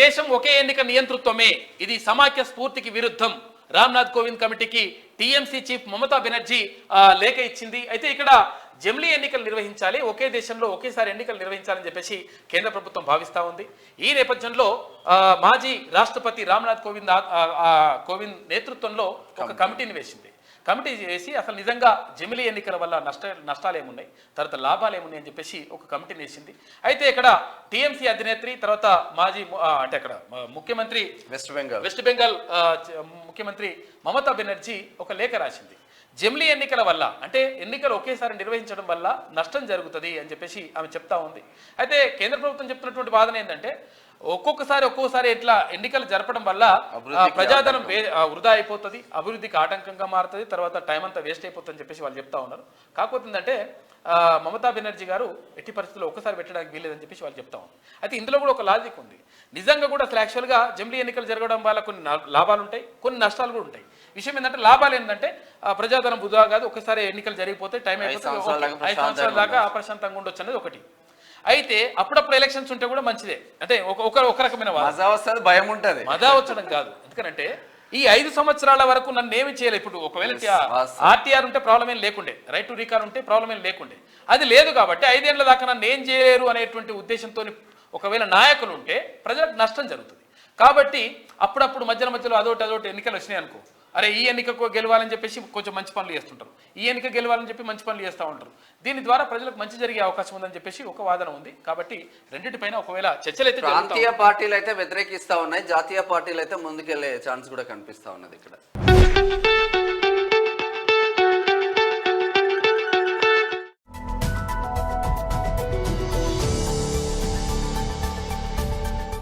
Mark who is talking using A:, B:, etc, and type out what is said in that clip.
A: దేశం ఒకే ఎన్నిక నియంతృత్వమే, ఇది సమాఖ్య స్ఫూర్తికి విరుద్ధం. రామ్నాథ్ కోవింద్ కమిటీకి టీఎంసీ చీఫ్ మమతా బెనర్జీ లేఖ ఇచ్చింది. అయితే ఇక్కడ జమిలీ ఎన్నికలు నిర్వహించాలి, ఒకే దేశంలో ఒకేసారి ఎన్నికలు నిర్వహించాలని చెప్పేసి కేంద్ర ప్రభుత్వం భావిస్తూ ఉంది. ఈ నేపథ్యంలో మాజీ రాష్ట్రపతి రామ్నాథ్ కోవింద్ నేతృత్వంలో ఒక కమిటీని వేసింది. కమిటీ చేసి అసలు నిజంగా జమిలీ ఎన్నికల వల్ల నష్టాలు ఏమున్నాయి, తర్వాత లాభాలు ఏమున్నాయి అని చెప్పేసి ఒక కమిటీని వేసింది. అయితే ఇక్కడ టీఎంసీ అధినేత్రి, తర్వాత మాజీ అంటే అక్కడ ముఖ్యమంత్రి వెస్ట్ బెంగాల్ ముఖ్యమంత్రి మమతా బెనర్జీ ఒక లేఖ రాసింది. జమిలీ ఎన్నికల వల్ల అంటే ఎన్నికలు ఒకేసారి నిర్వహించడం వల్ల నష్టం జరుగుతుంది అని చెప్పేసి ఆమె చెప్తా ఉంది. అయితే కేంద్ర ప్రభుత్వం చెప్తున్నటువంటి వాదన ఏంటంటే ఒక్కొక్కసారి ఇట్లా ఎన్నికలు జరపడం వల్ల ప్రజాధనం వృధా అయిపోతుంది, అభివృద్ధికి ఆటంకంగా మారుతుంది, తర్వాత టైం అంతా వేస్ట్ అయిపోతుందని చెప్పేసి వాళ్ళు చెప్తా ఉన్నారు. కాకపోతే ఏంటంటే మమతా బెనర్జీ గారు ఎట్టి పరిస్థితుల్లో ఒక్కసారి పెట్టడానికి వీల్లేదని చెప్పేసి వాళ్ళు చెప్తా ఉన్నారు. అయితే ఇందులో కూడా ఒక లాజిక్ ఉంది. నిజంగా కూడా అసలు యాక్చువల్గా జమిలీ ఎన్నికలు జరగడం వల్ల కొన్ని లాభాలు ఉంటాయి, కొన్ని నష్టాలు కూడా ఉంటాయి. విషయం ఏంటంటే లాభాలు ఏంటంటే ప్రజాధనం వృధా కాదు, ఒకసారి ఎన్నికలు జరిగిపోతే టైం అయిపోతుంది, 5 సంవత్సరాల దాకా అప్రశాంతంగా ఉండొచ్చు అనేది ఒకటి. అయితే అప్పుడప్పుడు ఎలక్షన్స్ ఉంటే కూడా మంచిదే, అంటే ఒక రకమైన
B: భయం ఉంటుంది.
A: మజా వచ్చడం కాదు, ఎందుకంటే ఈ 5 సంవత్సరాల వరకు నన్ను ఏమి చేయలేదు. ఇప్పుడు ఒకవేళ ఆర్టీఆర్ ఉంటే ప్రాబ్లం ఏం లేకుండే, రైట్ టు రీకాల్ ఉంటే ప్రాబ్లం ఏం లేకుండే, అది లేదు కాబట్టి 5 ఏళ్ల దాకా నన్ను ఏం చేయలేరు అనేటువంటి ఉద్దేశంతో ఒకవేళ నాయకులు ఉంటే ప్రజలకు నష్టం జరుగుతుంది. కాబట్టి అప్పుడప్పుడు మధ్యలో అదొకటి ఎన్నికలు వచ్చినాయి అనుకో, అరే ఈ ఎన్నికకు గెలవాలని చెప్పేసి కొంచెం మంచి పనులు చేస్తుంటారు, ఈ ఎన్నిక గెలవాలని చెప్పి మంచి పనులు చేస్తూ ఉంటారు. దీని ద్వారా ప్రజలకు మంచి జరిగే అవకాశం ఉందని చెప్పేసి ఒక వాదన ఉంది. కాబట్టి రెండింటిపైన ఒకవేళ చర్చలు అయితే
B: ప్రాంతీయ పార్టీలు అయితే వ్యతిరేకిస్తా ఉన్నాయి, జాతీయ పార్టీలు అయితే ముందుకెళ్లే ఛాన్స్ కూడా కనిపిస్తా ఉన్నది ఇక్కడ.